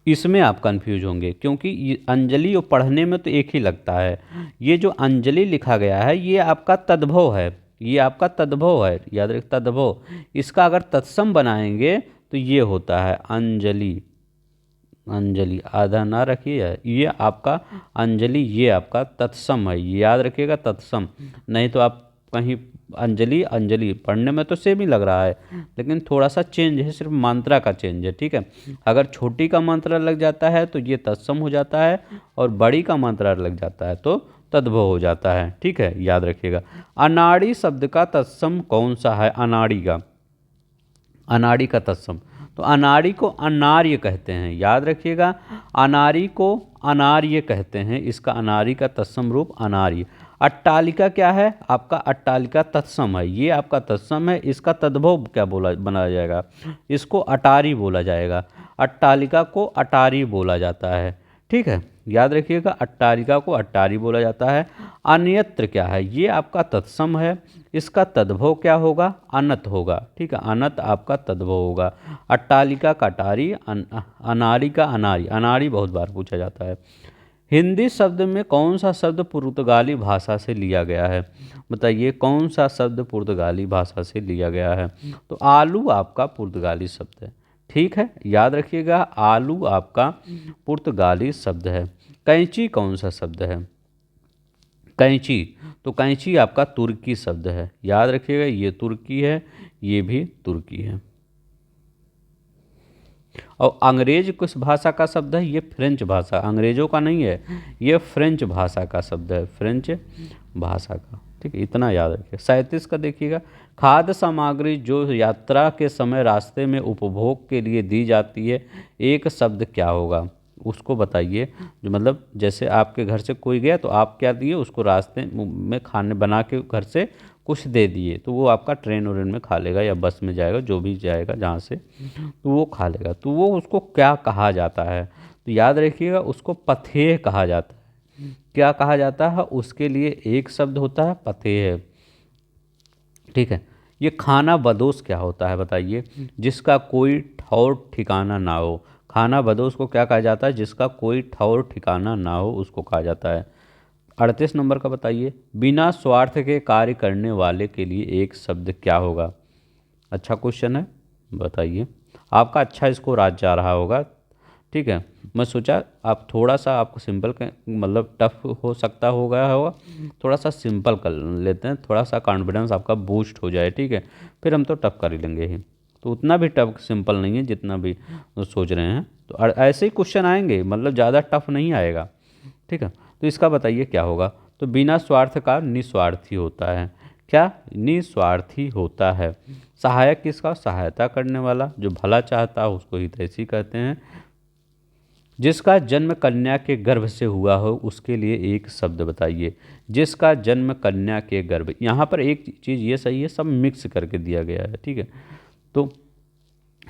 इसमें आप कंफ्यूज होंगे, क्योंकि ये अंजलि और पढ़ने में तो एक ही लगता है, ये जो अंजलि लिखा गया है ये आपका तद्भव है, ये आपका तद्भव है, याद रखिए तद्भव, इसका अगर तत्सम बनाएंगे तो ये होता है अंजलि, अंजलि, आधा ना रखिए, ये आपका अंजलि, ये आपका तत्सम है, ये याद रखिएगा तत्सम। नहीं तो आप कहीं अंजलि अंजलि पढ़ने में तो सेम ही लग रहा है, लेकिन थोड़ा सा चेंज है, सिर्फ मात्रा का चेंज है। ठीक है, अगर छोटी का मात्रा लग जाता है तो ये तत्सम हो जाता है, और बड़ी का मात्रा लग जाता है तो तद्भव हो जाता है। ठीक है, याद रखिएगा। अनाड़ी शब्द का तत्सम कौन सा है, अनाड़ी का, अनाड़ी का तत्सम, तो अनाड़ी को अनार्य कहते हैं, याद रखिएगा, अनाड़ी को अनार्य कहते हैं, इसका अनाड़ी का तत्सम रूप अनार्य। अट्टालिका क्या है आपका, अट्टालिका तत्सम है, ये आपका तत्सम है, इसका तद्भव क्या बोला बनाया जाएगा, इसको अटारी बोला जाएगा, अट्टालिका को अटारी बोला जाता है। ठीक है, याद रखिएगा, अट्टालिका को अट्टारी बोला जाता है। अन्यत्र क्या है, ये आपका तत्सम है, इसका तद्भव क्या होगा, अनत होगा। ठीक है, अनत आपका तद्भव होगा। अट्टालिका का अटारी, अनारी का अनारी, अनारी बहुत बार पूछा जाता है। हिंदी शब्द में कौन सा शब्द पुर्तगाली भाषा से लिया गया है, बताइए कौन सा शब्द पुर्तगाली भाषा से लिया गया है, तो आलू आपका पुर्तगाली शब्द है। ठीक है, याद रखिएगा, आलू आपका पुर्तगाली शब्द है। कैंची कौन सा शब्द है, कैंची, तो कैंची आपका तुर्की शब्द है, याद रखिएगा, ये तुर्की है, ये भी तुर्की है। और अंग्रेज किस भाषा का शब्द है, ये फ्रेंच भाषा, अंग्रेजों का नहीं है, ये फ्रेंच भाषा का शब्द है, फ्रेंच भाषा का। ठीक है, इतना याद रखिए। 37 का देखिएगा, खाद्य सामग्री जो यात्रा के समय रास्ते में उपभोग के लिए दी जाती है, एक शब्द क्या होगा, उसको बताइए। जो मतलब जैसे आपके घर से कोई गया तो आप क्या दिए उसको, रास्ते में खाने बना के घर से कुछ दे दिए, तो वो आपका ट्रेन व्रेन में खा लेगा, या बस में जाएगा, जो भी जाएगा जहाँ से, तो वो खा लेगा, तो वो उसको क्या कहा जाता है, तो याद रखिएगा, उसको पथेय कहा जाता है। क्या कहा जाता है, उसके लिए एक शब्द होता है, पथेय। ठीक है, ये खाना बदोश क्या होता है बताइए? जिसका कोई ठौर ठिकाना ना हो। खाना बदोश को क्या कहा जाता है? जिसका कोई ठौर ठिकाना ना हो उसको कहा जाता है। 38 नंबर का बताइए, बिना स्वार्थ के कार्य करने वाले के लिए एक शब्द क्या होगा? अच्छा क्वेश्चन है, बताइए। आपका अच्छा स्कोर आज जा रहा होगा, ठीक है। मैं सोचा आप थोड़ा सा, आपको सिंपल मतलब टफ हो सकता होगा, थोड़ा सा सिंपल कर लेते हैं, थोड़ा सा कॉन्फिडेंस आपका बूस्ट हो जाए, ठीक है। फिर हम तो टफ कर ही लेंगे ही, तो उतना भी टफ सिंपल नहीं है जितना भी सोच रहे हैं। तो ऐसे ही क्वेश्चन आएंगे, मतलब ज़्यादा टफ नहीं आएगा, ठीक है। तो इसका बताइए क्या होगा? तो बिना स्वार्थ का निस्वार्थी होता है। क्या? निस्वार्थी होता है। सहायक किसका? सहायता करने वाला, जो भला चाहता है उसको हितैषी कहते हैं। जिसका जन्म कन्या के गर्भ से हुआ हो उसके लिए एक शब्द बताइए। जिसका जन्म कन्या के गर्भ, यहाँ पर एक चीज़ ये सही है, सब मिक्स करके दिया गया है, ठीक है। तो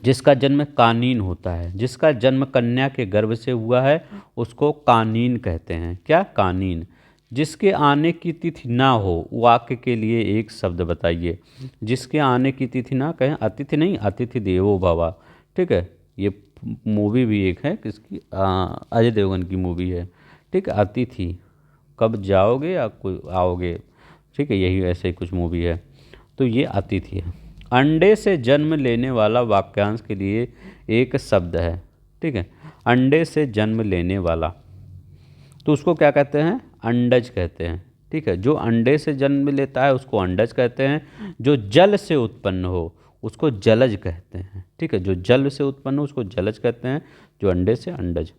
जिसका जन्म कानीन होता है, जिसका जन्म कन्या के गर्भ से हुआ है उसको कानीन कहते हैं। क्या? कानीन। जिसके आने की तिथि ना हो, वाक्य के लिए एक शब्द बताइए। जिसके आने की तिथि ना, कहें अतिथि नहीं, अतिथि देवो भव, ठीक है। ये मूवी भी एक है किसकी, अजय देवगन की मूवी है, ठीक है। अतिथि, कब जाओगे या कोई आओगे, ठीक है, यही ऐसे ही कुछ मूवी है। तो ये अतिथि है। अंडे से जन्म लेने वाला वाक्यांश के लिए एक शब्द है, ठीक है। अंडे से जन्म लेने वाला, तो उसको क्या कहते हैं? अंडज कहते हैं, ठीक है। जो अंडे से जन्म लेता है उसको अंडज कहते हैं। जो जल से उत्पन्न हो उसको जलज कहते हैं, ठीक है। जो जल से उत्पन्न हो उसको जलज कहते हैं, जो अंडे से अंडज।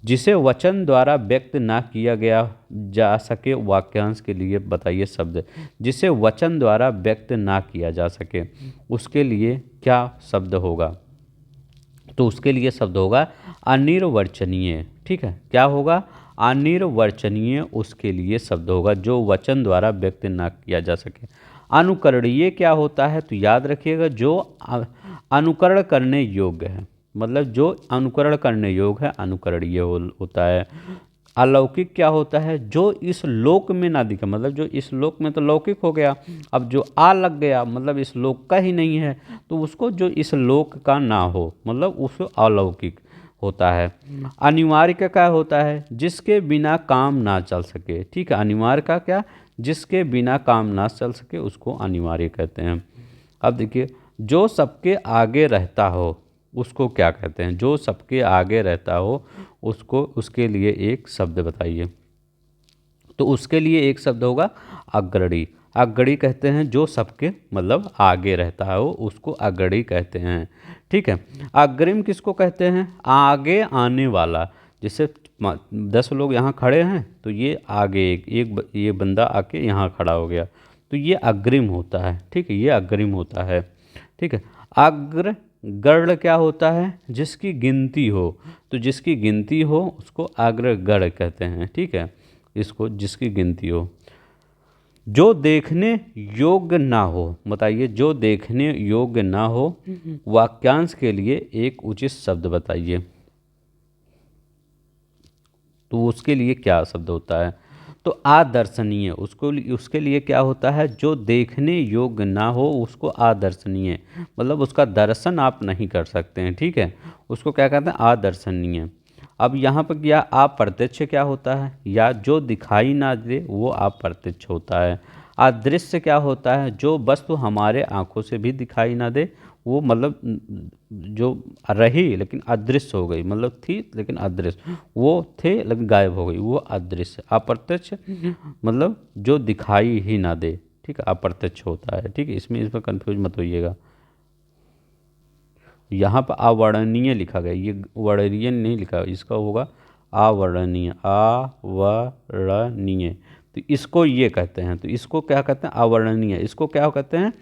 जिसे वचन द्वारा व्यक्त ना किया गया जा सके, वाक्यांश के लिए बताइए शब्द। जिसे वचन द्वारा व्यक्त ना किया जा सके उसके लिए क्या शब्द होगा? तो उसके लिए शब्द होगा अनिर्वचनीय, ठीक है। क्या होगा? अनिर्वचनीय उसके लिए शब्द होगा, जो वचन द्वारा व्यक्त ना किया जा सके। अनुकरणीय क्या होता है? तो याद रखिएगा, जो अनुकरण करने योग्य है, मतलब जो अनुकरण करने योग्य है अनुकरणीय होता है। अलौकिक क्या होता है? जो इस लोक में ना दिखे, मतलब जो इस लोक में तो लौकिक हो गया, अब जो आ लग गया मतलब इस लोक का ही नहीं है, तो उसको जो इस लोक का ना हो मतलब उसको अलौकिक होता है। अनिवार्य का क्या होता है? जिसके बिना काम ना चल सके, ठीक है। अनिवार्य का क्या? जिसके बिना काम ना चल सके उसको अनिवार्य कहते हैं। अब देखिए, जो सबके आगे रहता हो उसको क्या कहते हैं? जो सबके आगे रहता हो उसको, उसके लिए एक शब्द बताइए। तो उसके लिए एक शब्द होगा अग्रणी। अग्रणी कहते हैं जो सबके मतलब आगे रहता हो उसको अग्रणी कहते हैं, ठीक है। अग्रिम किसको कहते हैं? आगे आने वाला। जैसे 10 लोग यहाँ खड़े हैं तो ये आगे ये बंदा आके यहाँ खड़ा हो गया, तो ये अग्रिम होता है, ठीक है। ये अग्रिम होता है, ठीक है। अग्र गढ़ क्या होता है? जिसकी गिनती हो, तो जिसकी गिनती हो उसको अग्रगढ़ कहते हैं, ठीक है। इसको जिसकी गिनती हो। जो देखने योग्य ना हो, बताइए, जो देखने योग्य ना हो, वाक्यांश के लिए एक उचित शब्द बताइए। तो उसके लिए क्या शब्द होता है? तो आदर्शनीय, उसको उसके लिए क्या होता है? जो देखने योग्य ना हो उसको आदर्शनीय, मतलब उसका दर्शन आप नहीं कर सकते हैं, ठीक है। उसको क्या कहते हैं? आदर्शनीय। अब यहाँ पर क्या अप्रत्यक्ष क्या होता है? या जो दिखाई ना दे वो अप्रत्यक्ष होता है। अदृश्य क्या होता है? जो वस्तु हमारे आंखों से भी दिखाई ना दे वो, मतलब जो रही लेकिन अदृश्य हो गई, मतलब थी लेकिन अदृश्य, वो थे लेकिन गायब हो गई, वो अदृश्य। अप्रत्यक्ष मतलब जो दिखाई ही ना दे, ठीक है, अप्रत्यक्ष होता है, ठीक है। इसमें कंफ्यूज मत होइएगा। यहाँ पर अवर्णनीय लिखा गया, ये वर्णनीय नहीं लिखा, इसका होगा अवर्णनीय। अवर्णनीय, तो इसको ये कहते हैं, तो इसको क्या कहते हैं? अवर्णनीय। इसको क्या कहते हैं?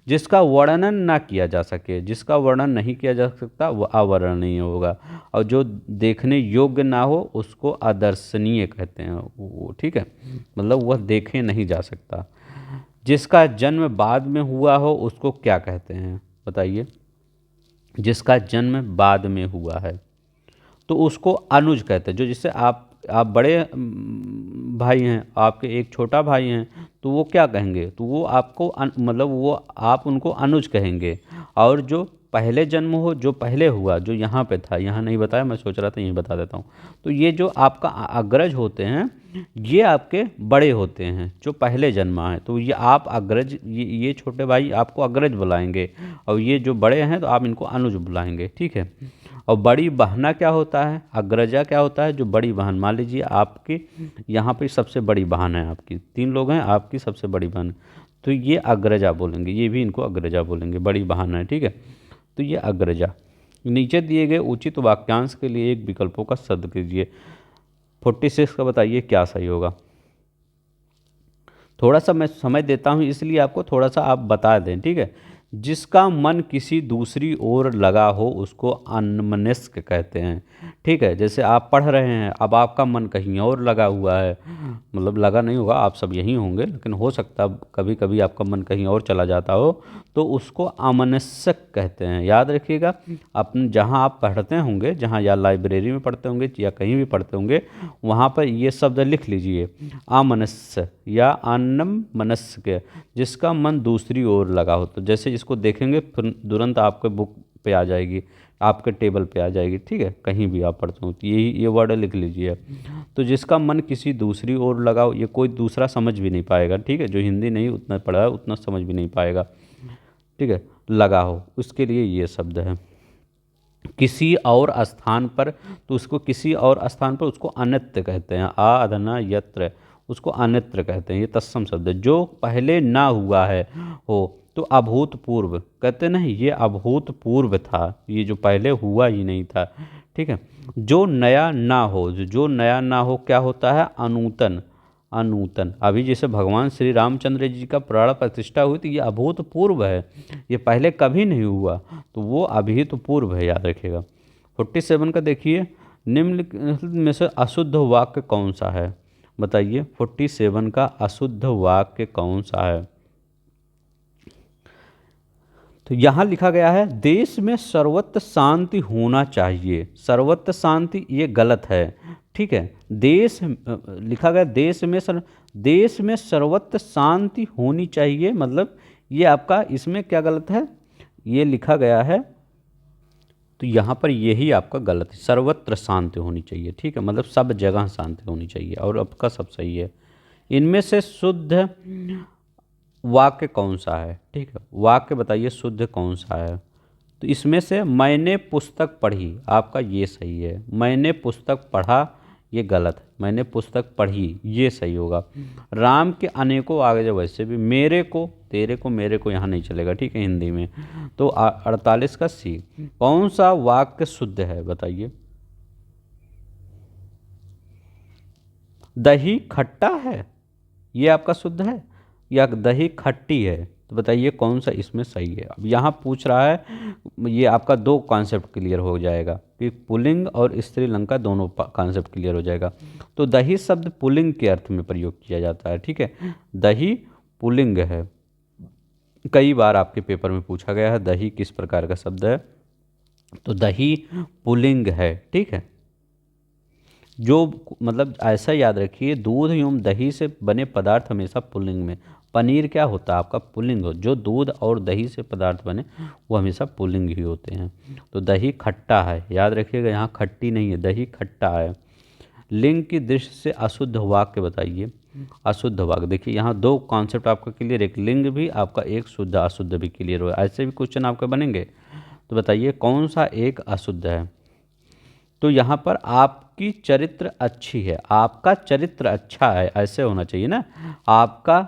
जिसका वर्णन ना किया जा सके, जिसका वर्णन नहीं किया जा सकता वो अवर्णनीय होगा। और जो देखने योग्य ना हो उसको अदर्शनीय कहते हैं वो, ठीक है, मतलब वह देखे नहीं जा सकता। जिसका जन्म बाद में हुआ हो उसको क्या कहते हैं? बताइए। जिसका जन्म बाद में हुआ है तो उसको अनुज कहते हैं। जो जिससे आप बड़े भाई हैं, आपके एक छोटा भाई हैं, तो वो क्या कहेंगे, तो वो आपको मतलब वो आप उनको अनुज कहेंगे। और जो पहले जन्म हो, जो पहले हुआ, जो यहाँ पे था, यहाँ नहीं बताया, मैं सोच रहा था यहीं बता देता हूँ। तो ये जो आपका अग्रज होते हैं, ये आपके बड़े होते हैं जो पहले जन्मा है, तो ये आप अग्रज, ये छोटे भाई आपको अग्रज बुलाएंगे, और ये जो बड़े हैं तो आप इनको अनुज बुलाएंगे, ठीक है। और बड़ी बहना क्या होता है, अग्रजा क्या होता है, जो बड़ी बहन, मान लीजिए आपकी यहाँ पे सबसे बड़ी बहन है, आपकी 3 लोग हैं, आपकी सबसे बड़ी बहन, तो ये अग्रजा बोलेंगे, ये भी इनको अग्रजा बोलेंगे, बड़ी बहन है, ठीक है। तो ये अग्रजा। नीचे दिए गए उचित वाक्यांश के लिए एक विकल्पों का सद कीजिए। 46 का बताइए क्या सही होगा। थोड़ा सा मैं समय देता हूँ इसलिए आपको थोड़ा सा आप बता दें, ठीक है। जिसका मन किसी दूसरी ओर लगा हो उसको अन्मनस्क कहते हैं, ठीक है। जैसे आप पढ़ रहे हैं, अब आपका मन कहीं और लगा हुआ है, मतलब लगा नहीं होगा, आप सब यहीं होंगे, लेकिन हो सकता है कभी कभी आपका मन कहीं और चला जाता हो, तो उसको अमनस्क कहते हैं। याद रखिएगा, अपन जहाँ आप पढ़ते होंगे, जहाँ या लाइब्रेरी में पढ़ते होंगे या कहीं भी पढ़ते होंगे, वहाँ पर ये शब्द लिख लीजिए, अमनस्य या अन्नम मनस्य, जिसका मन दूसरी ओर लगा हो। तो जैसे इसको देखेंगे फिर तुरंत आपके बुक पे आ जाएगी, आपके टेबल पे आ जाएगी, ठीक है, कहीं भी आप पढ़ते हो तो यही ये वर्ड लिख लीजिए। तो जिसका मन किसी दूसरी ओर लगा हो, ये कोई दूसरा समझ भी नहीं पाएगा, ठीक है, जो हिंदी नहीं उतना पढ़ा है उतना समझ भी नहीं पाएगा, ठीक है, लगा हो, उसके लिए ये शब्द है। किसी और स्थान पर, तो उसको किसी और स्थान पर उसको अन्यत्र कहते हैं, आ अधना यत्र, उसको अन्यत्र कहते हैं, ये तत्सम शब्द है। जो पहले ना हुआ है हो, तो अभूतपूर्व कहते नहीं, ये अभूतपूर्व था, ये जो पहले हुआ ही नहीं था, ठीक है। जो नया ना हो, जो नया ना हो क्या होता है, अनूतन, अनूतन। अभी जैसे भगवान श्री रामचंद्र जी का प्राण प्रतिष्ठा हुई तो ये अभूतपूर्व है, ये पहले कभी नहीं हुआ, तो वो अभी तो पूर्व है, याद रखिएगा। 47 का देखिए, निम्नलिखित में से अशुद्ध वाक्य कौन सा है, बताइए 47 का अशुद्ध वाक्य कौन सा है। तो यहाँ लिखा गया है, देश में सर्वत्र शांति होना चाहिए, सर्वत्र शांति ये गलत है, ठीक है। देश लिखा गया, देश में सर्वत्र शांति होनी चाहिए, मतलब ये आपका इसमें क्या गलत है, ये लिखा गया है, तो यहाँ पर यही आपका गलत है, सर्वत्र शांति होनी चाहिए, ठीक है, मतलब सब जगह शांति होनी चाहिए, और आपका सब सही है। इनमें से शुद्ध वाक्य कौन सा है, ठीक है, वाक्य बताइए शुद्ध कौन सा है। तो इसमें से मैंने पुस्तक पढ़ी, आपका ये सही है, मैंने पुस्तक पढ़ा ये गलत है, मैंने पुस्तक पढ़ी ये सही होगा। राम के अनेकों आगे जब वैसे भी, मेरे को, तेरे को, मेरे को यहाँ नहीं चलेगा, ठीक है, हिंदी में। तो 48 का सी। कौन सा वाक्य शुद्ध है बताइए। दही खट्टा है, ये आपका शुद्ध है, या दही खट्टी है, तो बताइए कौन सा इसमें सही है। अब यहाँ पूछ रहा है, ये आपका 2 कॉन्सेप्ट क्लियर हो जाएगा कि पुल्लिंग और स्त्रीलिंग का दोनों कॉन्सेप्ट क्लियर हो जाएगा। तो दही शब्द पुल्लिंग के अर्थ में प्रयोग किया जाता है, ठीक है, दही पुल्लिंग है, कई बार आपके पेपर में पूछा गया है दही किस प्रकार का शब्द है, तो दही पुल्लिंग है, ठीक है। जो मतलब ऐसा याद रखिए, दूध एवं दही से बने पदार्थ हमेशा पुल्लिंग में, पनीर क्या होता है आपका पुल्लिंग हो, जो दूध और दही से पदार्थ बने वो हमेशा पुल्लिंग ही होते हैं। तो दही खट्टा है, याद रखिएगा, यहाँ खट्टी नहीं है, दही खट्टा है। लिंग की दृष्टि से अशुद्ध वाक्य बताइए, अशुद्ध वाक्य। देखिए यहाँ 2 कॉन्सेप्ट आपका क्लियर, एक लिंग भी आपका, एक शुद्ध अशुद्ध भी क्लियर हो, ऐसे भी क्वेश्चन आपके बनेंगे। तो बताइए कौन सा एक अशुद्ध है। तो यहाँ पर आपकी चरित्र अच्छी है, आपका चरित्र अच्छा है, ऐसे होना चाहिए ना, आपका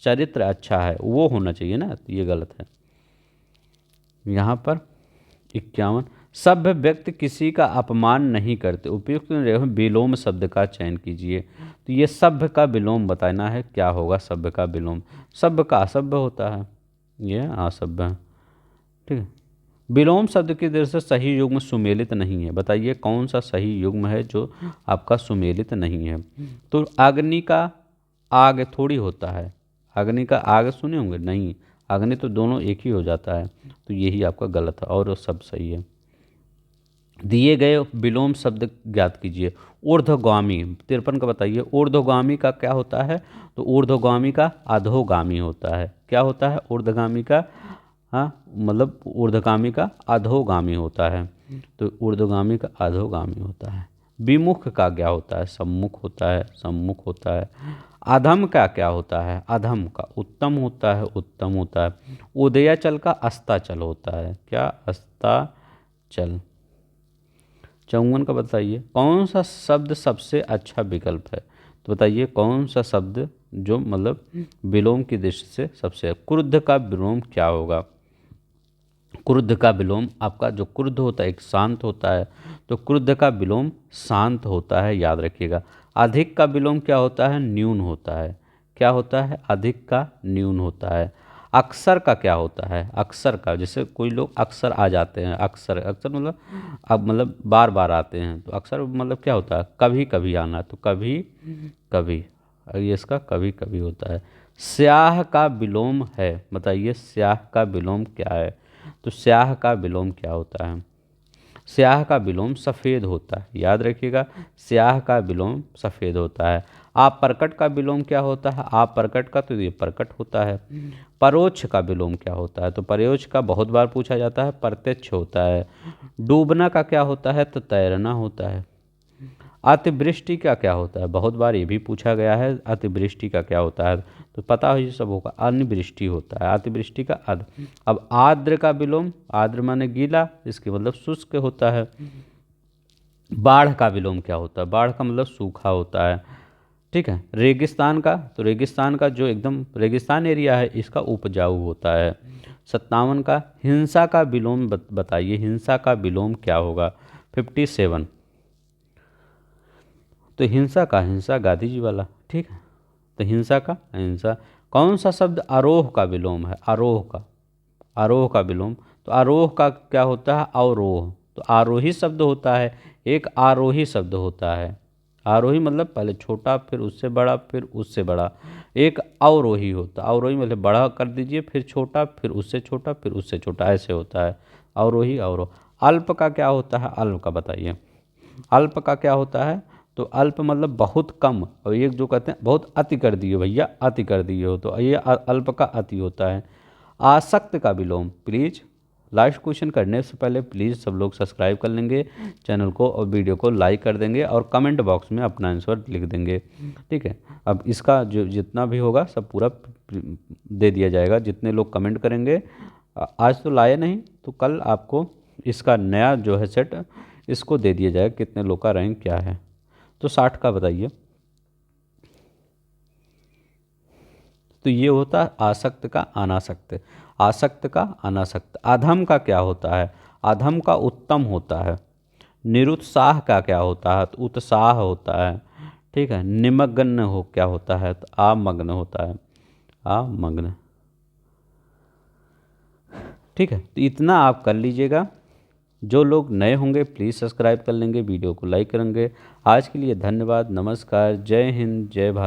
चरित्र अच्छा है वो होना चाहिए ना, तो ये गलत है। यहाँ पर 51, सभ्य व्यक्ति किसी का अपमान नहीं करते, उपयुक्त विलोम शब्द का चयन कीजिए। तो ये सभ्य का विलोम बताना है, क्या होगा सभ्य का विलोम, सभ्य का असभ्य होता है, ये असभ्य है, ठीक है। विलोम शब्द की दृष्टि से सही युग्म सुमेलित नहीं है, बताइए कौन सा सही युग्म है जो आपका सुमेलित नहीं है। तो अग्नि का आग थोड़ी होता है, अग्नि का आग सुने होंगे, नहीं, अग्नि तो दोनों एक ही हो जाता है, तो यही आपका गलत है और सब सही है। दिए गए विलोम शब्द ज्ञात कीजिए। ऊर्ध्वगामी 53 का बताइए। ऊर्ध्वगामी का क्या होता है? तो ऊर्ध्वगामी का अधोगामी होता है। क्या होता है? ऊर्ध्वगामी का, हाँ मतलब ऊर्ध्वगामी का अधोगामी होता है। तो ऊर्ध्वगामी का अधोगामी होता है। विमुख का क्या होता है? सम्मुख होता है, सम्मुख होता है। अधम का क्या होता है? अधम का उत्तम होता है, उत्तम होता है। उदयाचल का अस्ताचल होता है। क्या? अस्ताचल। 54 का बताइए। कौन सा शब्द सबसे अच्छा विकल्प है? तो बताइए कौन सा शब्द जो मतलब विलोम की दृष्टि से सबसे। क्रुद्ध का विलोम क्या होगा? क्रुद्ध का विलोम आपका जो क्रुद्ध होता है एक शांत होता है, तो क्रुद्ध का विलोम शांत होता है, याद रखिएगा। अधिक का विलोम क्या होता है? न्यून होता है। क्या होता है? अधिक का न्यून होता है। अक्सर का क्या होता है? अक्सर का, जैसे कोई लोग अक्सर आ जाते हैं, अक्सर अक्सर मतलब अब मतलब बार बार आते हैं, तो अक्सर मतलब क्या होता है? कभी कभी आना, तो कभी कभी, ये इसका कभी कभी होता है। स्याह का विलोम है, बताइए स्याह का विलोम क्या है? तो स्याह का विलोम क्या होता है? स्याह का विलोम सफ़ेद होता है, याद रखिएगा। स्याह का विलोम सफ़ेद होता है। आप प्रकट का विलोम क्या होता है? आप प्रकट का, तो ये प्रकट होता है। परोक्ष का विलोम क्या होता है? तो परोक्ष का बहुत बार पूछा जाता है, प्रत्यक्ष होता है। डूबना का क्या होता है? तो तैरना होता है। अतिवृष्टि का क्या होता है? बहुत बार ये भी पूछा गया है, अतिवृष्टि का क्या होता है? तो पता है ये सब होगा, अनिवृष्टि होता है। अतिवृष्टि का अब आर्द्र का विलोम, आर्द्र माने गीला, इसके मतलब शुष्क होता है। बाढ़ का विलोम क्या होता है? बाढ़ का मतलब सूखा होता है। ठीक है। रेगिस्तान का, तो रेगिस्तान का जो एकदम रेगिस्तान एरिया है इसका उपजाऊ होता है। 57 का हिंसा का विलोम बताइए, हिंसा का विलोम क्या होगा? 57। तो हिंसा का, हिंसा गांधी जी वाला, ठीक है। तो हिंसा का हिंसा। कौन सा शब्द आरोह का विलोम है? आरोह का, आरोह का विलोम। तो आरोह का क्या होता है? अवरोह। तो आरोही शब्द होता है, एक आरोही शब्द होता है। आरोही मतलब पहले छोटा, फिर उससे बड़ा, फिर उससे बड़ा। एक अवरोही होता है, अवरोही मतलब बड़ा कर दीजिए, फिर छोटा, फिर उससे छोटा, फिर उससे छोटा, ऐसे होता है अवरोही अवरोह। अल्प का क्या होता है? अल्प का बताइए। अल्प का क्या होता है? तो अल्प मतलब बहुत कम, और एक जो कहते हैं बहुत अति कर दिए भैया, अति कर दिए हो, तो ये अल्प का अति होता है। आसक्त का विलोम, प्लीज़ लास्ट क्वेश्चन करने से पहले प्लीज़ सब लोग सब्सक्राइब कर लेंगे चैनल को, और वीडियो को लाइक कर देंगे, और कमेंट बॉक्स में अपना आंसर लिख देंगे, ठीक है। अब इसका जो जितना भी होगा सब पूरा दे दिया जाएगा, जितने लोग कमेंट करेंगे। आज तो लाए नहीं, तो कल आपको इसका नया जो है सेट इसको दे दिया जाएगा, कितने लोग का रैंक क्या है। तो 60 का बताइए। तो ये होता है आसक्त का अनासक्त, आसक्त का अनासक्त। अधम का क्या होता है? अधम का उत्तम होता है। निरुत्साह का क्या होता है? तो उत्साह होता है, ठीक है। निमग्न हो क्या होता है? तो आमग्न होता है, आमग्न, ठीक है। तो इतना आप कर लीजिएगा। जो लोग नए होंगे प्लीज़ सब्सक्राइब कर लेंगे, वीडियो को लाइक करेंगे। आज के लिए धन्यवाद, नमस्कार, जय हिंद, जय भारत।